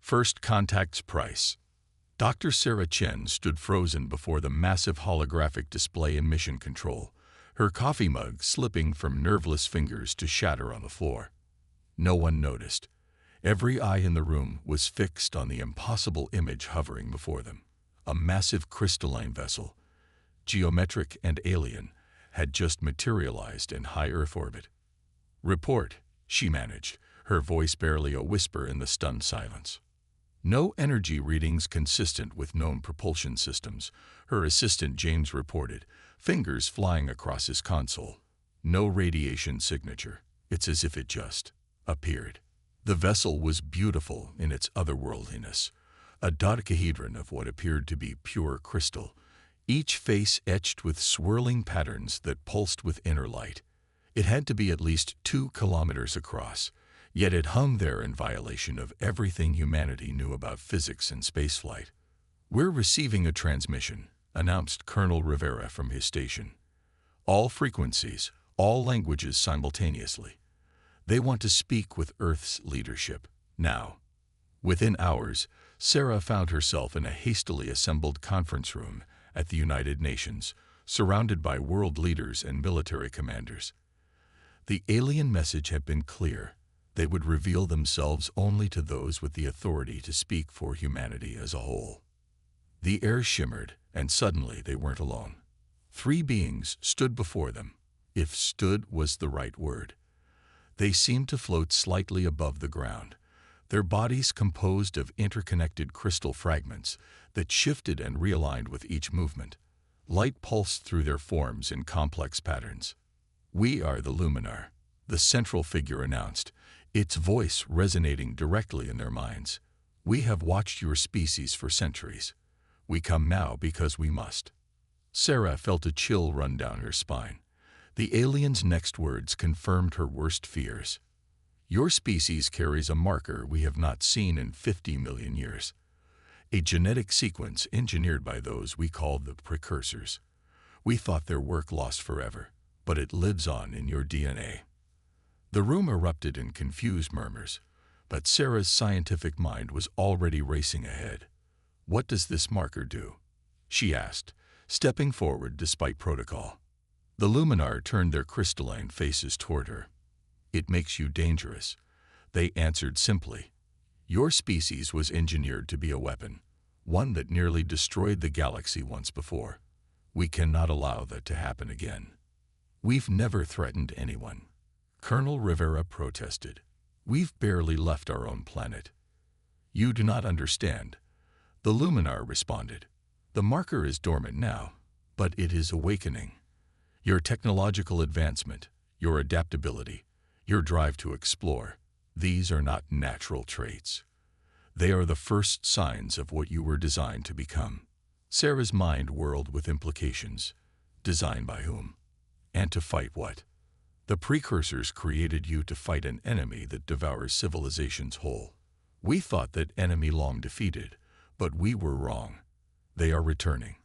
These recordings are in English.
First Contact's Price. Dr. Sarah Chen stood frozen before the massive holographic display in Mission Control, her coffee mug slipping from nerveless fingers to shatter on the floor. No one noticed. Every eye in the room was fixed on the impossible image hovering before them. A massive crystalline vessel, geometric and alien, had just materialized in high Earth orbit. "Report," she managed, her voice barely a whisper in the stunned silence. "No energy readings consistent with known propulsion systems," her assistant James reported, fingers flying across his console. "No radiation signature. It's as if it just appeared." The vessel was beautiful in its otherworldliness, a dodecahedron of what appeared to be pure crystal, each face etched with swirling patterns that pulsed with inner light. It had to be at least 2 kilometers across, yet it hung there in violation of everything humanity knew about physics and spaceflight. "We're receiving a transmission," announced Colonel Rivera from his station. "All frequencies, all languages simultaneously. They want to speak with Earth's leadership, now." Within hours, Sarah found herself in a hastily assembled conference room at the United Nations, surrounded by world leaders and military commanders. The alien message had been clear. They would reveal themselves only to those with the authority to speak for humanity as a whole. The air shimmered, and suddenly they weren't alone. 3 beings stood before them, if stood was the right word. They seemed to float slightly above the ground, their bodies composed of interconnected crystal fragments that shifted and realigned with each movement. Light pulsed through their forms in complex patterns. "We are the Luminar," the central figure announced, its voice resonating directly in their minds. "We have watched your species for centuries. We come now because we must." Sarah felt a chill run down her spine. The alien's next words confirmed her worst fears. "Your species carries a marker we have not seen in 50 million years. A genetic sequence engineered by those we call the precursors. We thought their work lost forever, but it lives on in your DNA." The room erupted in confused murmurs, but Sarah's scientific mind was already racing ahead. "What does this marker do?" she asked, stepping forward despite protocol. The Luminar turned their crystalline faces toward her. "It makes you dangerous," they answered simply. "Your species was engineered to be a weapon, one that nearly destroyed the galaxy once before. We cannot allow that to happen again." "We've never threatened anyone," Colonel Rivera protested. "We've barely left our own planet." "You do not understand," the Luminar responded. "The marker is dormant now, but it is awakening. Your technological advancement, your adaptability, your drive to explore, these are not natural traits. They are the first signs of what you were designed to become." Sarah's mind whirled with implications. Designed by whom? And to fight what? "The precursors created you to fight an enemy that devours civilizations whole. We thought that enemy long defeated, but we were wrong. They are returning."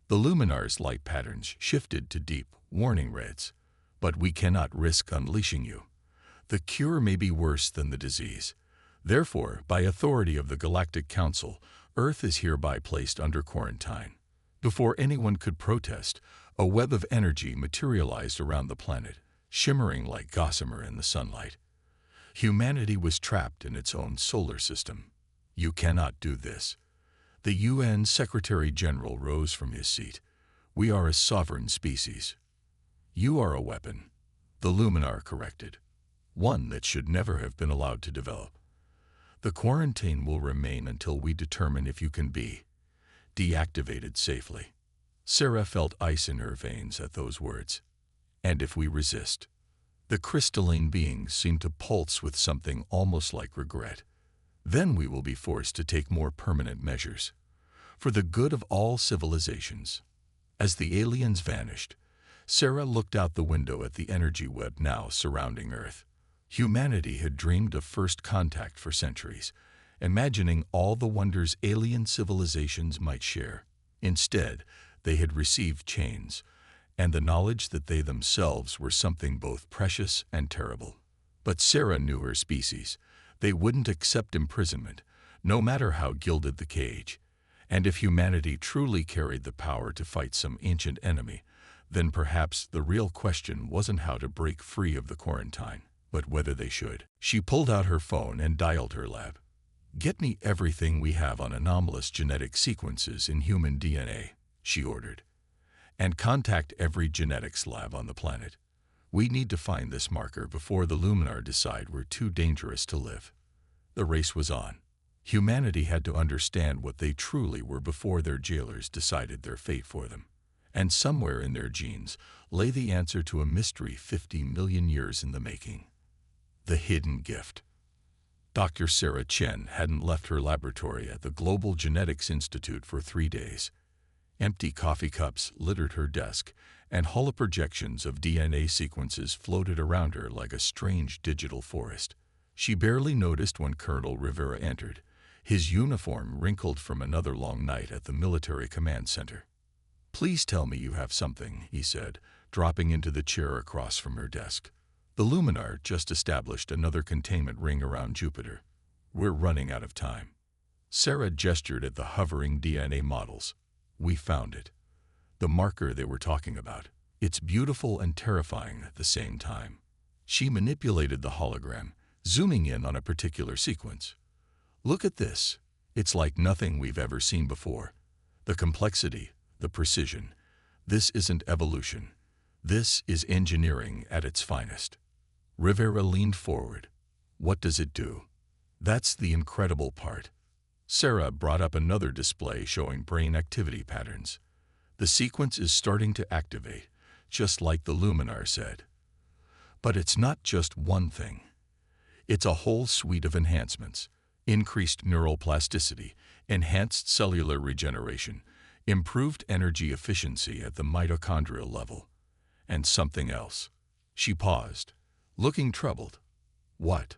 The Luminar's light patterns shifted to deep, warning reds. "But we cannot risk unleashing you. The cure may be worse than the disease. Therefore, by authority of the Galactic Council, Earth is hereby placed under quarantine." Before anyone could protest, a web of energy materialized around the planet, shimmering like gossamer in the sunlight. Humanity was trapped in its own solar system. "You cannot do this." The UN Secretary-General rose from his seat. "We are a sovereign species." "You are a weapon," the Luminar corrected. "One that should never have been allowed to develop. The quarantine will remain until we determine if you can be deactivated safely." Sarah felt ice in her veins at those words. "And if we resist?" The crystalline beings seemed to pulse with something almost like regret. "Then we will be forced to take more permanent measures. For the good of all civilizations." As the aliens vanished, Sarah looked out the window at the energy web now surrounding Earth. Humanity had dreamed of first contact for centuries, imagining all the wonders alien civilizations might share. Instead, they had received chains, and the knowledge that they themselves were something both precious and terrible. But Sarah knew her species. They wouldn't accept imprisonment, no matter how gilded the cage. And if humanity truly carried the power to fight some ancient enemy, then perhaps the real question wasn't how to break free of the quarantine, but whether they should. She pulled out her phone and dialed her lab. "Get me everything we have on anomalous genetic sequences in human DNA," she ordered. "And contact every genetics lab on the planet. We need to find this marker before the Luminar decide we're too dangerous to live." The race was on. Humanity had to understand what they truly were before their jailers decided their fate for them. And somewhere in their genes lay the answer to a mystery 50 million years in the making. The hidden gift. Dr. Sarah Chen hadn't left her laboratory at the Global Genetics Institute for 3 days. Empty coffee cups littered her desk, and holoprojections of DNA sequences floated around her like a strange digital forest. She barely noticed when Colonel Rivera entered, his uniform wrinkled from another long night at the military command center. "Please tell me you have something," he said, dropping into the chair across from her desk. "The Luminar just established another containment ring around Jupiter. We're running out of time." Sarah gestured at the hovering DNA models. "We found it. The marker they were talking about. It's beautiful and terrifying at the same time." She manipulated the hologram, zooming in on a particular sequence. "Look at this. It's like nothing we've ever seen before. The complexity, the precision. This isn't evolution. This is engineering at its finest." Rivera leaned forward. "What does it do?" "That's the incredible part." Sarah brought up another display showing brain activity patterns. "The sequence is starting to activate, just like the Luminar said. But it's not just one thing. It's a whole suite of enhancements. Increased neural plasticity, enhanced cellular regeneration, improved energy efficiency at the mitochondrial level. And something else." She paused, looking troubled. "What?"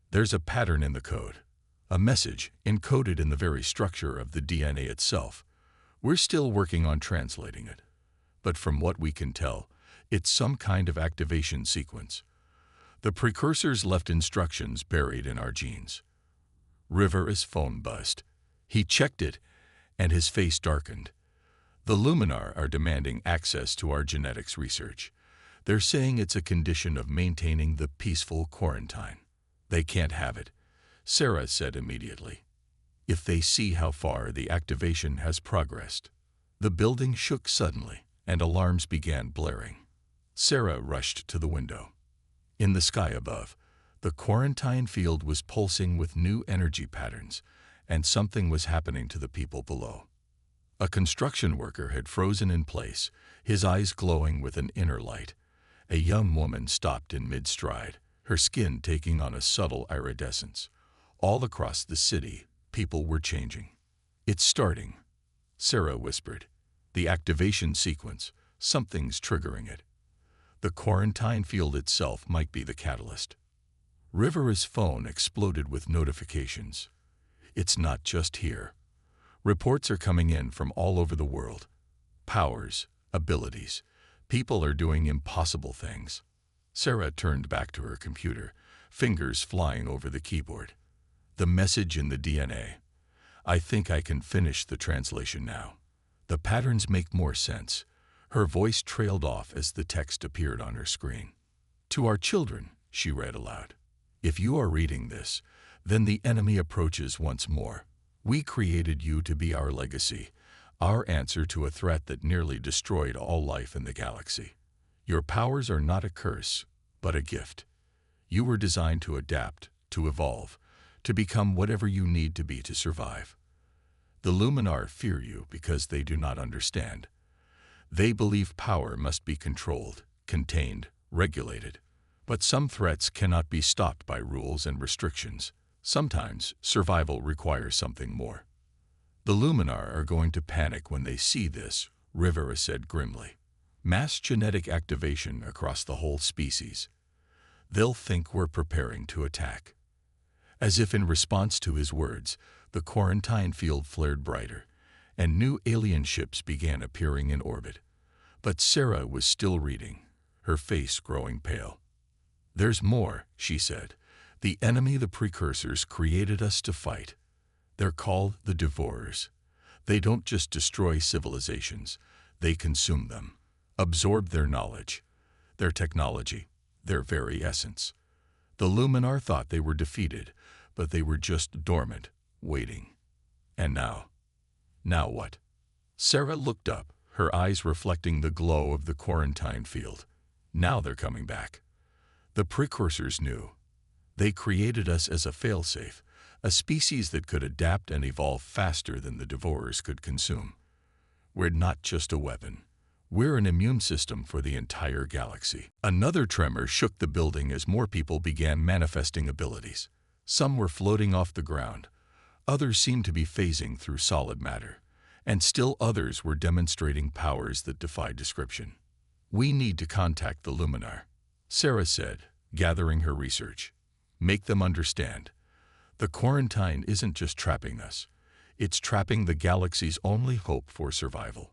"There's a pattern in the code. A message encoded in the very structure of the DNA itself. We're still working on translating it. But from what we can tell, it's some kind of activation sequence. The precursors left instructions buried in our genes." Rivera's phone buzzed. He checked it, and his face darkened. "The Luminar are demanding access to our genetics research. They're saying it's a condition of maintaining the peaceful quarantine." "They can't have it," Sarah said immediately. "If they see how far the activation has progressed." The building shook suddenly, and alarms began blaring. Sarah rushed to the window. In the sky above, the quarantine field was pulsing with new energy patterns, and something was happening to the people below. A construction worker had frozen in place, his eyes glowing with an inner light. A young woman stopped in mid-stride, her skin taking on a subtle iridescence. All across the city, people were changing. "It's starting," Sarah whispered. "The activation sequence, something's triggering it. The quarantine field itself might be the catalyst." Rivera's phone exploded with notifications. "It's not just here. Reports are coming in from all over the world. Powers, abilities. People are doing impossible things." Sarah turned back to her computer, fingers flying over the keyboard. "The message in the DNA. I think I can finish the translation now. The patterns make more sense." Her voice trailed off as the text appeared on her screen. "To our children," she read aloud. "If you are reading this, then the enemy approaches once more. We created you to be our legacy, our answer to a threat that nearly destroyed all life in the galaxy. Your powers are not a curse, but a gift. You were designed to adapt, to evolve, to become whatever you need to be to survive. The Luminar fear you because they do not understand. They believe power must be controlled, contained, regulated. But some threats cannot be stopped by rules and restrictions. Sometimes survival requires something more. The Luminar are going to panic when they see this," Rivera said grimly. "Mass genetic activation across the whole species. They'll think we're preparing to attack." As if in response to his words, the quarantine field flared brighter, and new alien ships began appearing in orbit. But Sarah was still reading, her face growing pale. "There's more," she said. "The enemy the precursors created us to fight. They're called the Devourers. They don't just destroy civilizations, they consume them, absorb their knowledge, their technology, their very essence. The Luminar thought they were defeated, but they were just dormant, waiting. And now what? Sarah looked up, her eyes reflecting the glow of the quarantine field. Now they're coming back. The precursors knew. They created us as a failsafe, a species that could adapt and evolve faster than the Devourers could consume. We're not just a weapon. We're an immune system for the entire galaxy. Another tremor shook the building as more people began manifesting abilities. Some were floating off the ground. Others seemed to be phasing through solid matter. And still others were demonstrating powers that defied description. We need to contact the Luminar, Sarah said, gathering her research. Make them understand. The quarantine isn't just trapping us. It's trapping the galaxy's only hope for survival.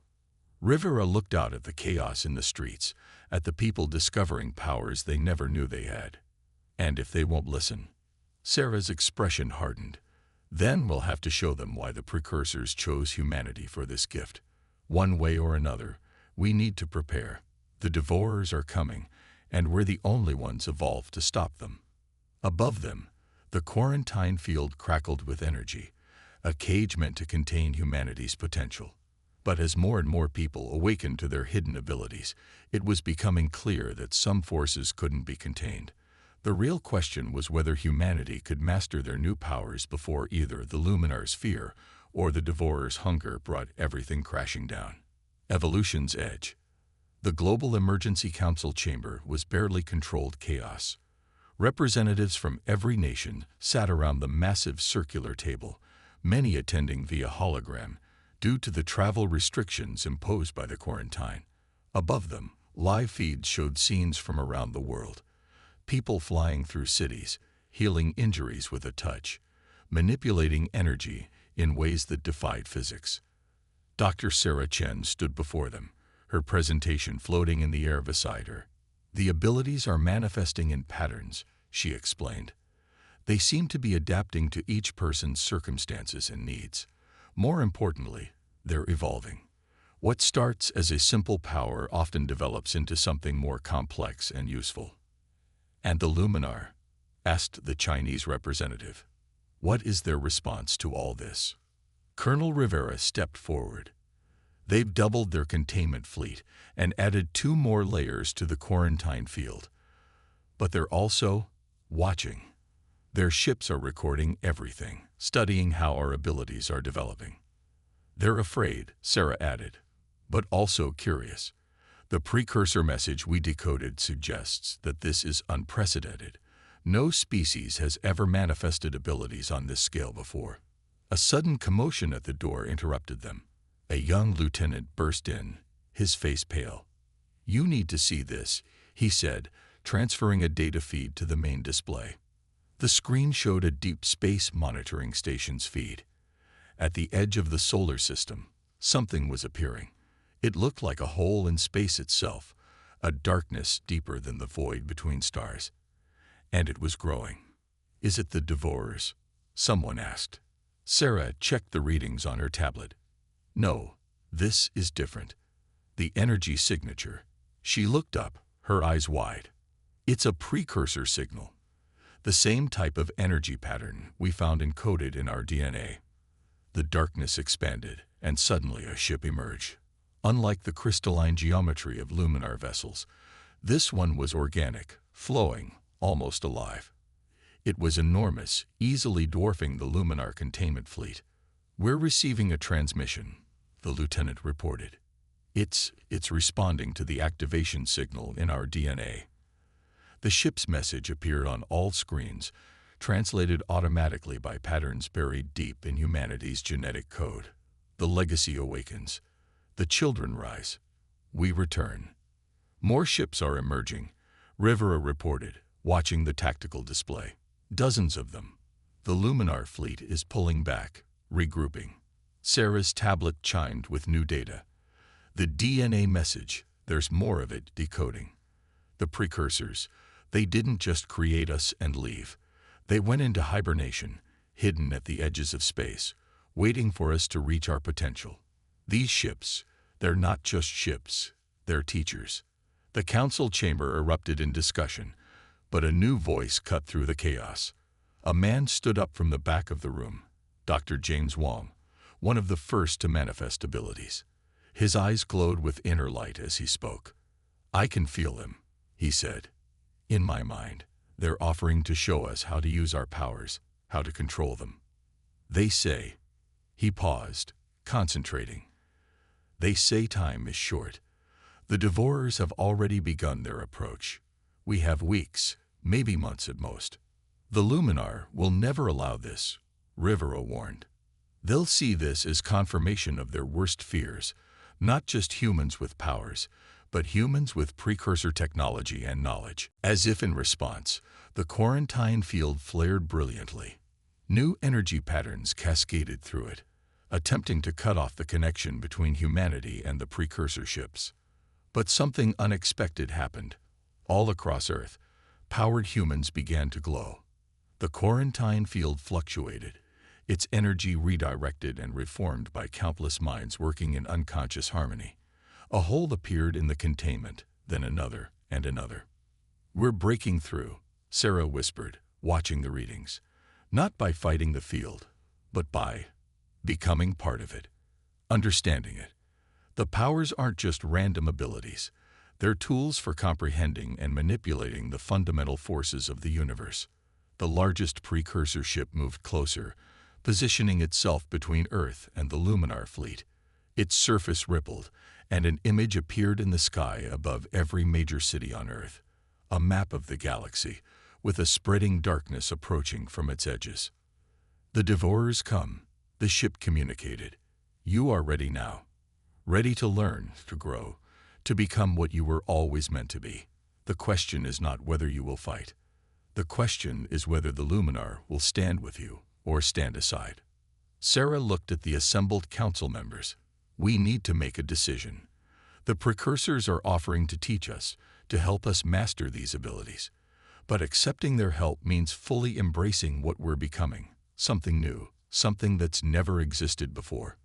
Rivera looked out at the chaos in the streets, at the people discovering powers they never knew they had. And if they won't listen? Sarah's expression hardened. Then we'll have to show them why the precursors chose humanity for this gift. One way or another, we need to prepare. The Devourers are coming, and we're the only ones evolved to stop them. Above them, the quarantine field crackled with energy, a cage meant to contain humanity's potential. But as more and more people awakened to their hidden abilities, it was becoming clear that some forces couldn't be contained. The real question was whether humanity could master their new powers before either the Luminar's fear or the Devourer's hunger brought everything crashing down. Evolution's edge. The Global Emergency Council chamber was barely controlled chaos. Representatives from every nation sat around the massive circular table, many attending via hologram, due to the travel restrictions imposed by the quarantine. Above them, live feeds showed scenes from around the world. People flying through cities, healing injuries with a touch, manipulating energy in ways that defied physics. Dr. Sarah Chen stood before them, her presentation floating in the air beside her. The abilities are manifesting in patterns, she explained. They seem to be adapting to each person's circumstances and needs. More importantly, they're evolving. What starts as a simple power often develops into something more complex and useful. And the Luminar? Asked the Chinese representative. What is their response to all this? Colonel Rivera stepped forward. They've doubled their containment fleet and added 2 more layers to the quarantine field. But they're also watching. Their ships are recording everything, studying how our abilities are developing. They're afraid, Sarah added, but also curious. The precursor message we decoded suggests that this is unprecedented. No species has ever manifested abilities on this scale before. A sudden commotion at the door interrupted them. A young lieutenant burst in, his face pale. "You need to see this," he said, transferring a data feed to the main display. The screen showed a deep space monitoring station's feed. At the edge of the solar system, something was appearing. It looked like a hole in space itself, a darkness deeper than the void between stars. And it was growing. "Is it the Devourers?" someone asked. Sarah checked the readings on her tablet. "No, this is different. The energy signature." She looked up, her eyes wide. "It's a precursor signal. The same type of energy pattern we found encoded in our DNA." The darkness expanded, and suddenly a ship emerged. Unlike the crystalline geometry of Luminar vessels, this one was organic, flowing, almost alive. It was enormous, easily dwarfing the Luminar containment fleet. "We're receiving a transmission," the lieutenant reported. It's responding to the activation signal in our DNA." The ship's message appeared on all screens, translated automatically by patterns buried deep in humanity's genetic code. The legacy awakens. The children rise. We return. "More ships are emerging," Rivera reported, watching the tactical display. "Dozens of them. The Luminar fleet is pulling back, regrouping." Sarah's tablet chimed with new data. The DNA message, there's more of it, decoding. The precursors, they didn't just create us and leave. They went into hibernation, hidden at the edges of space, waiting for us to reach our potential. These ships, they're not just ships, they're teachers. The council chamber erupted in discussion, but a new voice cut through the chaos. A man stood up from the back of the room, Dr. James Wong, one of the first to manifest abilities. His eyes glowed with inner light as he spoke. "I can feel them," he said. "In my mind, they're offering to show us how to use our powers, how to control them. They say," he paused, concentrating, "they say time is short. The devourers have already begun their approach. We have weeks, maybe months at most. The Luminar will never allow this," Rivera warned. "They'll see this as confirmation of their worst fears, not just humans with powers, but humans with precursor technology and knowledge." As if in response, the quarantine field flared brilliantly. New energy patterns cascaded through it, attempting to cut off the connection between humanity and the precursor ships. But something unexpected happened. All across Earth, powered humans began to glow. The quarantine field fluctuated, its energy redirected and reformed by countless minds working in unconscious harmony. A hole appeared in the containment, then another and another. "We're breaking through," Sarah whispered, watching the readings. "Not by fighting the field, but by becoming part of it, understanding it. The powers aren't just random abilities. They're tools for comprehending and manipulating the fundamental forces of the universe." The largest precursor ship moved closer, positioning itself between Earth and the Luminar fleet. Its surface rippled, and an image appeared in the sky above every major city on Earth. A map of the galaxy, with a spreading darkness approaching from its edges. "The devourers come," the ship communicated. "You are ready now. Ready to learn, to grow, to become what you were always meant to be. The question is not whether you will fight. The question is whether the Luminar will stand with you or stand aside." Sarah looked at the assembled council members. "We need to make a decision. The precursors are offering to teach us, to help us master these abilities. But accepting their help means fully embracing what we're becoming, something new, something that's never existed before."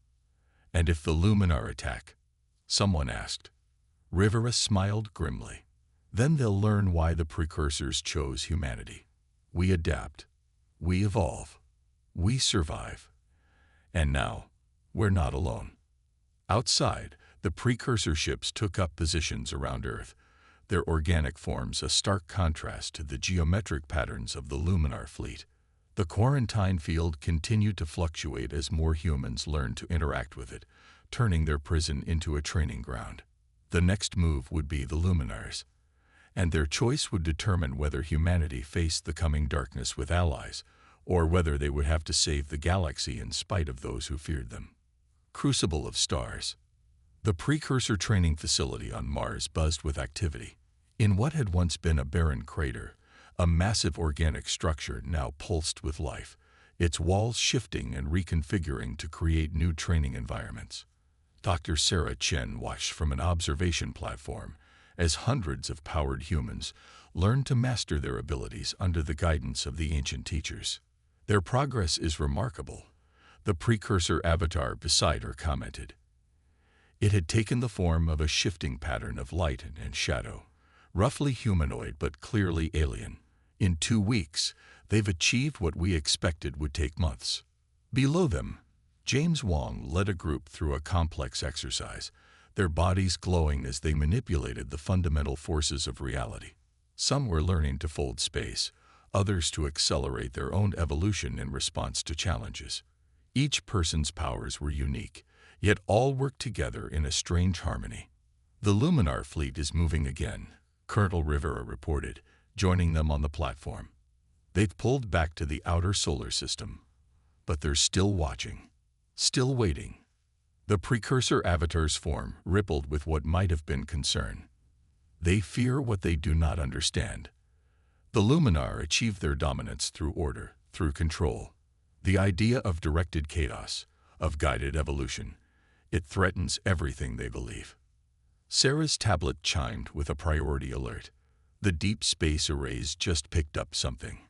"And if the Luminar attack?" someone asked. Rivera smiled grimly. "Then they'll learn why the precursors chose humanity. We adapt. We evolve. We survive. And now, we're not alone." Outside, the precursor ships took up positions around Earth, their organic forms a stark contrast to the geometric patterns of the Luminar fleet. The quarantine field continued to fluctuate as more humans learned to interact with it, turning their prison into a training ground. The next move would be the Luminars, and their choice would determine whether humanity faced the coming darkness with allies, or whether they would have to save the galaxy in spite of those who feared them. Crucible of Stars. The precursor training facility on Mars buzzed with activity. In what had once been a barren crater, a massive organic structure now pulsed with life, its walls shifting and reconfiguring to create new training environments. Dr. Sarah Chen watched from an observation platform as hundreds of powered humans learned to master their abilities under the guidance of the ancient teachers. "Their progress is remarkable," the precursor avatar beside her commented. It had taken the form of a shifting pattern of light and shadow, roughly humanoid but clearly alien. "In 2 weeks, they've achieved what we expected would take months." Below them, James Wong led a group through a complex exercise, their bodies glowing as they manipulated the fundamental forces of reality. Some were learning to fold space, others to accelerate their own evolution in response to challenges. Each person's powers were unique, yet all worked together in a strange harmony. "The Luminar fleet is moving again," Colonel Rivera reported, joining them on the platform. "They've pulled back to the outer solar system, but they're still watching, still waiting." The precursor avatar's form rippled with what might have been concern. "They fear what they do not understand." The Luminar achieved their dominance through order, through control. The idea of directed chaos, of guided evolution, it threatens everything they believe. Sarah's tablet chimed with a priority alert. The deep space arrays just picked up something.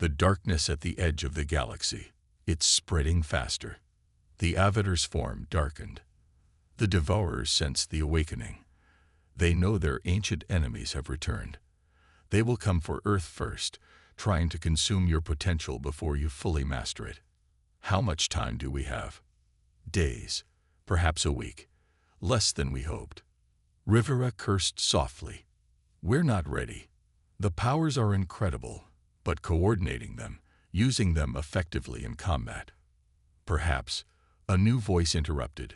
The darkness at the edge of the galaxy. It's spreading faster. The Avatar's form darkened. The Devourers sense the awakening. They know their ancient enemies have returned. They will come for Earth first, trying to consume your potential before you fully master it. How much time do we have? Days, perhaps a week. Less than we hoped. Rivera cursed softly. We're not ready. The powers are incredible, but coordinating them, using them effectively in combat. Perhaps, a new voice interrupted.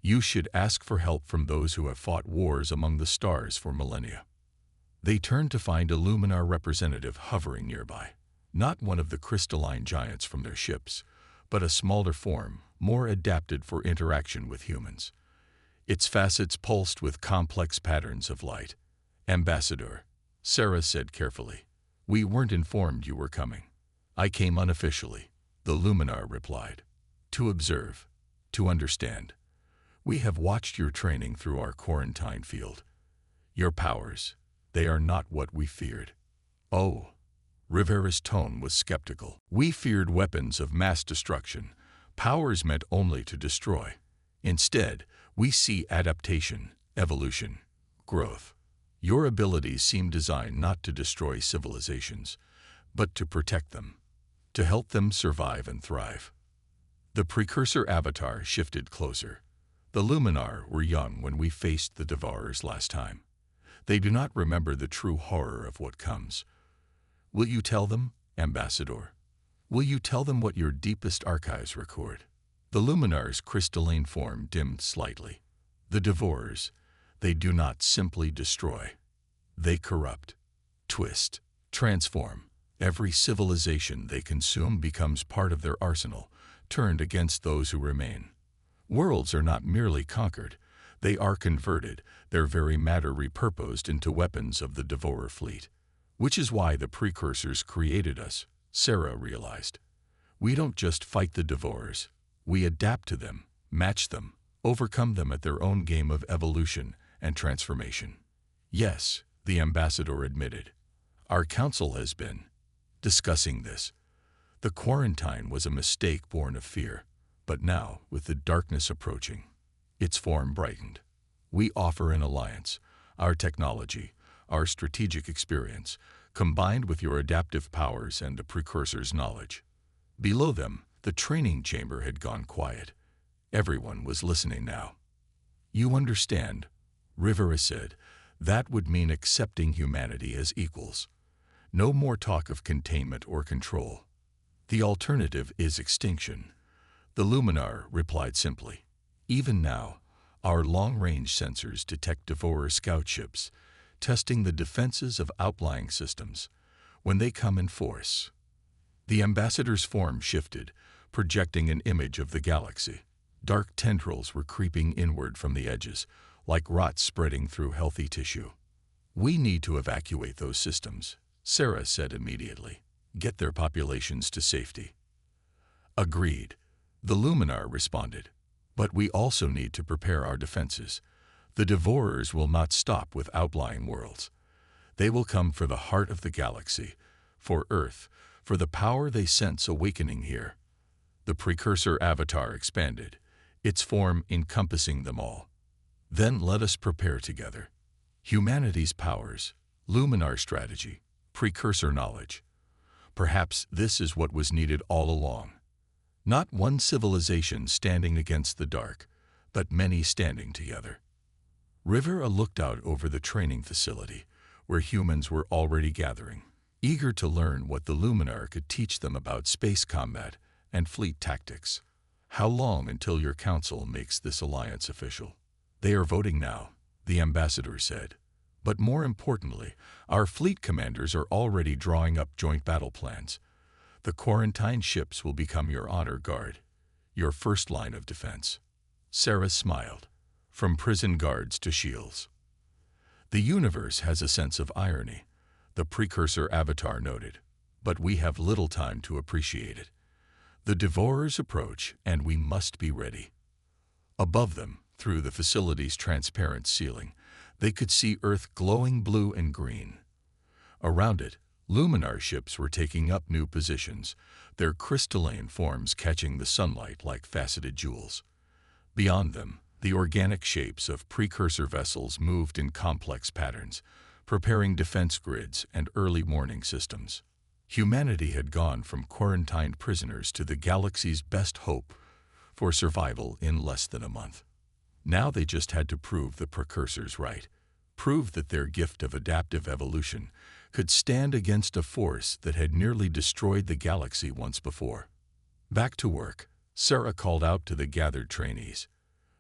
You should ask for help from those who have fought wars among the stars for millennia. They turned to find a Luminar representative hovering nearby. Not one of the crystalline giants from their ships, but a smaller form, more adapted for interaction with humans. Its facets pulsed with complex patterns of light. Ambassador, Sarah said carefully, we weren't informed you were coming. I came unofficially, the Luminar replied. To observe, to understand. We have watched your training through our quarantine field. Your powers, they are not what we feared. Oh, Rivera's tone was skeptical. We feared weapons of mass destruction, powers meant only to destroy. Instead, we see adaptation, evolution, growth. Your abilities seem designed not to destroy civilizations, but to protect them, to help them survive and thrive. The precursor avatar shifted closer. The Luminar were young when we faced the Devourers last time. They do not remember the true horror of what comes. Will you tell them, Ambassador? Will you tell them what your deepest archives record? The Luminar's crystalline form dimmed slightly. The Devourers, they do not simply destroy. They corrupt, twist, transform. Every civilization they consume becomes part of their arsenal, turned against those who remain. Worlds are not merely conquered, they are converted, their very matter repurposed into weapons of the Devourer fleet. Which is why the precursors created us, Sarah realized. We don't just fight the Devourers, we adapt to them, match them, overcome them at their own game of evolution and transformation. Yes, the ambassador admitted. Our council has been discussing this. The quarantine was a mistake born of fear, but now, with the darkness approaching, its form brightened. We offer an alliance, our technology, our strategic experience, combined with your adaptive powers and the precursor's knowledge. Below them, the training chamber had gone quiet. Everyone was listening now. You understand, Rivera said, that would mean accepting humanity as equals. No more talk of containment or control. The alternative is extinction. The Luminar replied simply. Even now, our long-range sensors detect Devourer scout ships, testing the defenses of outlying systems. When they come in force, the ambassador's form shifted, projecting an image of the galaxy. Dark tendrils were creeping inward from the edges, like rot spreading through healthy tissue. We need to evacuate those systems, Sarah said immediately. Get their populations to safety. Agreed, the Luminar responded. But we also need to prepare our defenses. The Devourers will not stop with outlying worlds. They will come for the heart of the galaxy, for Earth, for the power they sense awakening here. The precursor avatar expanded, its form encompassing them all. Then let us prepare together. Humanity's powers, Luminar strategy, precursor knowledge. Perhaps this is what was needed all along. Not one civilization standing against the dark, but many standing together. Rivera looked out over the training facility, where humans were already gathering, eager to learn what the Luminar could teach them about space combat and fleet tactics. How long until your council makes this alliance official? They are voting now, the ambassador said. But more importantly, our fleet commanders are already drawing up joint battle plans. The quarantine ships will become your honor guard, your first line of defense. Sarah smiled. From prison guards to shields. The universe has a sense of irony, the precursor avatar noted, but we have little time to appreciate it. The Devourers approach, and we must be ready. Above them, through the facility's transparent ceiling, they could see Earth glowing blue and green. Around it, Luminar ships were taking up new positions, their crystalline forms catching the sunlight like faceted jewels. Beyond them, the organic shapes of precursor vessels moved in complex patterns, preparing defense grids and early warning systems. Humanity had gone from quarantined prisoners to the galaxy's best hope for survival in less than a month. Now they just had to prove the precursors right, prove that their gift of adaptive evolution could stand against a force that had nearly destroyed the galaxy once before. Back to work, Sarah called out to the gathered trainees.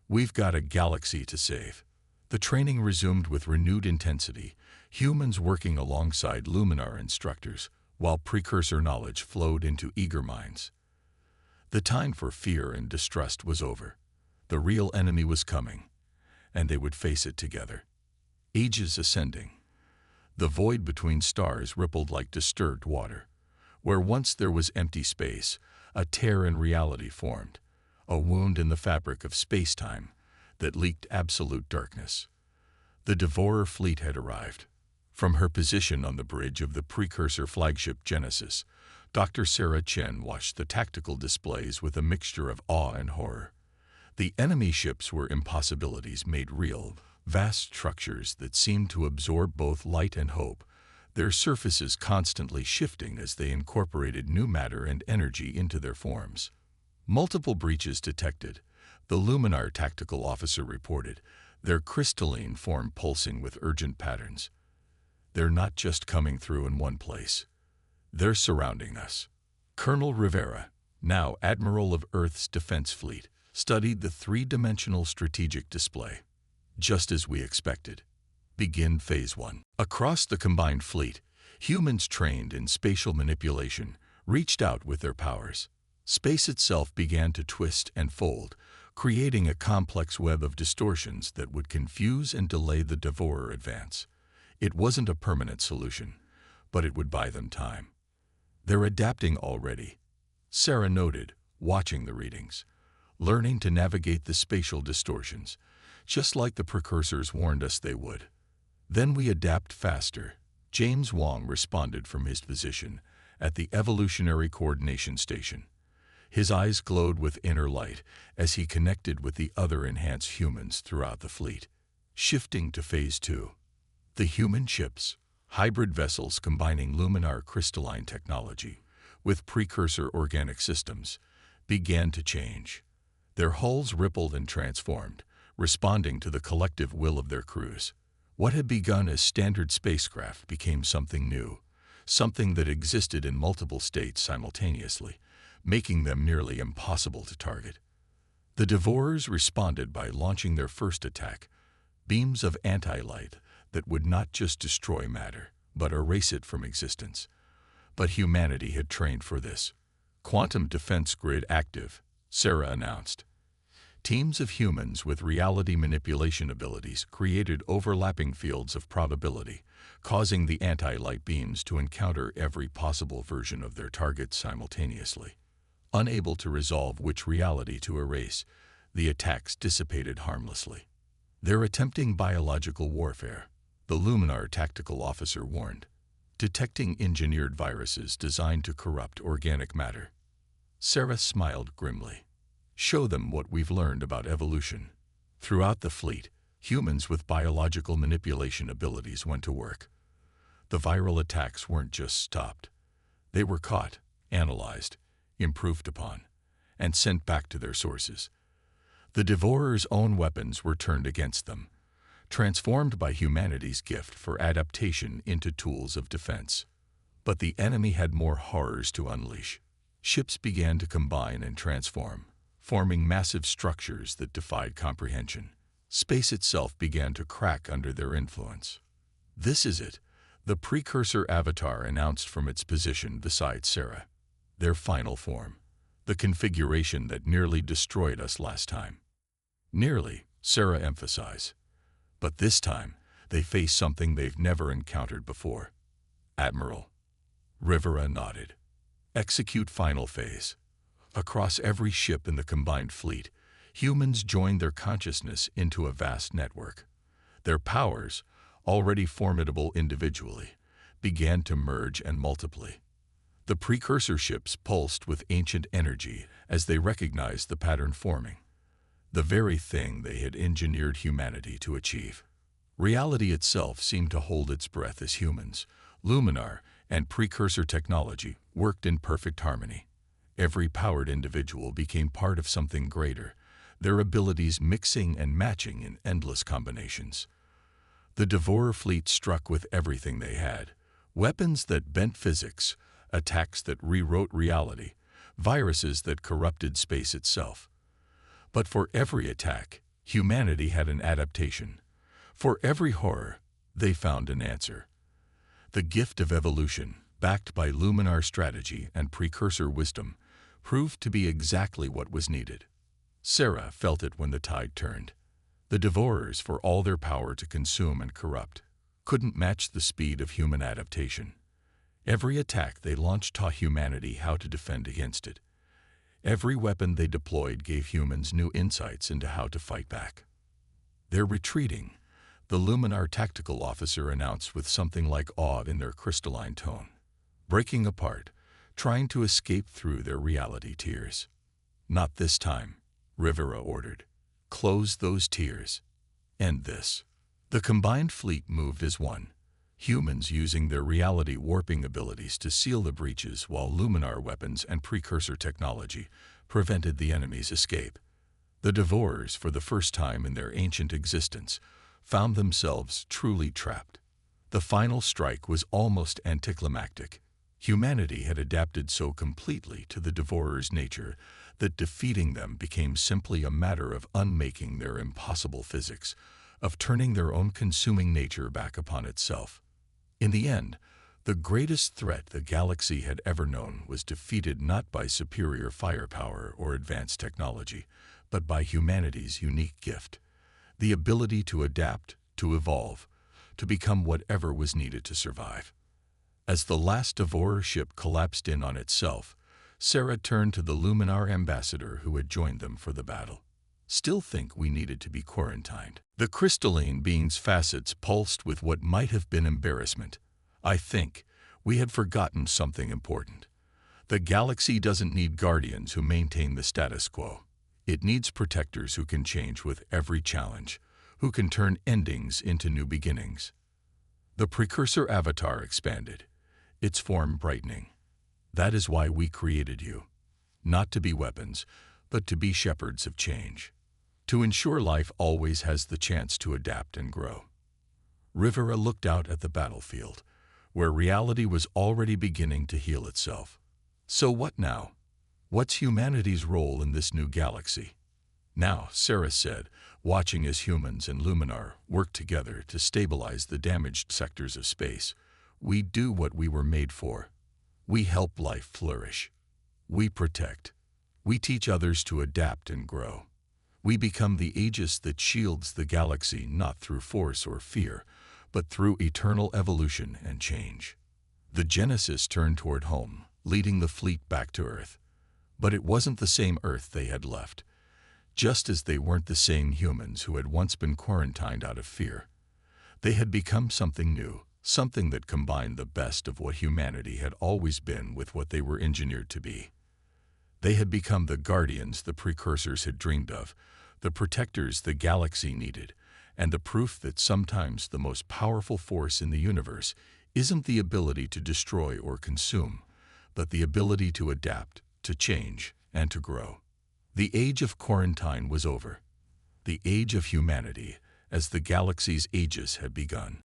"We've got a galaxy to save." The training resumed with renewed intensity, humans working alongside Luminar instructors, while precursor knowledge flowed into eager minds. The time for fear and distrust was over. The real enemy was coming, and they would face it together. Aegis Ascending. The void between stars rippled like disturbed water. Where once there was empty space, a tear in reality formed, a wound in the fabric of space-time that leaked absolute darkness. The Devourer fleet had arrived. From her position on the bridge of the precursor flagship Genesis, Dr. Sarah Chen watched the tactical displays with a mixture of awe and horror. The enemy ships were impossibilities made real, vast structures that seemed to absorb both light and hope, their surfaces constantly shifting as they incorporated new matter and energy into their forms. Multiple breaches detected, the Luminar tactical officer reported, their crystalline form pulsing with urgent patterns. "They're not just coming through in one place. They're surrounding us." Colonel Rivera, now Admiral of Earth's Defense Fleet, studied the three-dimensional strategic display. "Just as we expected. Begin Phase 1. Across the combined fleet, humans trained in spatial manipulation reached out with their powers. Space itself began to twist and fold, creating a complex web of distortions that would confuse and delay the Devourer advance. It wasn't a permanent solution, but it would buy them time. "They're adapting already," Sarah noted, watching the readings, "learning to navigate the spatial distortions, just like the precursors warned us they would." "Then we adapt faster," James Wong responded from his position at the Evolutionary Coordination Station. His eyes glowed with inner light as he connected with the other enhanced humans throughout the fleet. Shifting to Phase 2. The human ships, hybrid vessels combining Luminar crystalline technology with precursor organic systems, began to change. Their hulls rippled and transformed, responding to the collective will of their crews. What had begun as standard spacecraft became something new, something that existed in multiple states simultaneously, making them nearly impossible to target. The Devourers responded by launching their first attack, beams of anti-light that would not just destroy matter, but erase it from existence. But humanity had trained for this. "Quantum defense grid active," Sarah announced. Teams of humans with reality manipulation abilities created overlapping fields of probability, causing the anti-light beams to encounter every possible version of their target simultaneously. Unable to resolve which reality to erase, the attacks dissipated harmlessly. "They're attempting biological warfare," the Luminar tactical officer warned, "detecting engineered viruses designed to corrupt organic matter." Sarah smiled grimly. "Show them what we've learned about evolution." Throughout the fleet, humans with biological manipulation abilities went to work. The viral attacks weren't just stopped. They were caught, analyzed, improved upon, and sent back to their sources. The Devourer's own weapons were turned against them, transformed by humanity's gift for adaptation into tools of defense. But the enemy had more horrors to unleash. Ships began to combine and transform, forming massive structures that defied comprehension. Space itself began to crack under their influence. "This is it," the precursor avatar announced from its position beside Sarah. "Their final form. The configuration that nearly destroyed us last time." "Nearly," Sarah emphasized. "But this time, they face something they've never encountered before." "Admiral." Rivera nodded. "Execute final phase." Across every ship in the combined fleet, humans joined their consciousness into a vast network. Their powers, already formidable individually, began to merge and multiply. The precursor ships pulsed with ancient energy as they recognized the pattern forming, the very thing they had engineered humanity to achieve. Reality itself seemed to hold its breath as humans, luminar, and precursor technology worked in perfect harmony. Every powered individual became part of something greater, their abilities mixing and matching in endless combinations. The Devourer fleet struck with everything they had: weapons that bent physics, attacks that rewrote reality, viruses that corrupted space itself. But for every attack, humanity had an adaptation. For every horror, they found an answer. The gift of evolution, backed by luminar strategy and precursor wisdom, proved to be exactly what was needed. Sarah felt it when the tide turned. The Devourers, for all their power to consume and corrupt, couldn't match the speed of human adaptation. Every attack they launched taught humanity how to defend against it. Every weapon they deployed gave humans new insights into how to fight back. "They're retreating," the Luminar tactical officer announced with something like awe in their crystalline tone. "Breaking apart, trying to escape through their reality tiers." "Not this time," Rivera ordered. "Close those tiers. End this." The combined fleet moved as one, humans using their reality warping abilities to seal the breaches while luminar weapons and precursor technology prevented the enemy's escape. The Devourers, for the first time in their ancient existence, found themselves truly trapped. The final strike was almost anticlimactic. Humanity had adapted so completely to the Devourers' nature that defeating them became simply a matter of unmaking their impossible physics, of turning their own consuming nature back upon itself. In the end, the greatest threat the galaxy had ever known was defeated not by superior firepower or advanced technology, but by humanity's unique gift: the ability to adapt, to evolve, to become whatever was needed to survive. As the last Devourer ship collapsed in on itself, Sarah turned to the Luminar ambassador who had joined them for the battle. "Still think we needed to be quarantined?" The crystalline being's facets pulsed with what might have been embarrassment. "I think we had forgotten something important. The galaxy doesn't need guardians who maintain the status quo. It needs protectors who can change with every challenge, who can turn endings into new beginnings." The precursor avatar expanded, its form brightening. "That is why we created you. Not to be weapons, but to be shepherds of change. To ensure life always has the chance to adapt and grow." Rivera looked out at the battlefield, where reality was already beginning to heal itself. "So what now? What's humanity's role in this new galaxy?" "Now," Sarah said, watching as humans and Luminar worked together to stabilize the damaged sectors of space, "we do what we were made for. We help life flourish. We protect. We teach others to adapt and grow. We become the Aegis that shields the galaxy not through force or fear, but through eternal evolution and change." The Genesis turned toward home, leading the fleet back to Earth. But it wasn't the same Earth they had left, just as they weren't the same humans who had once been quarantined out of fear. They had become something new, something that combined the best of what humanity had always been with what they were engineered to be. They had become the guardians the precursors had dreamed of, the protectors the galaxy needed, and the proof that sometimes the most powerful force in the universe isn't the ability to destroy or consume, but the ability to adapt, to change, and to grow. The age of quarantine was over. The age of humanity, as the galaxy's Aegis, had begun.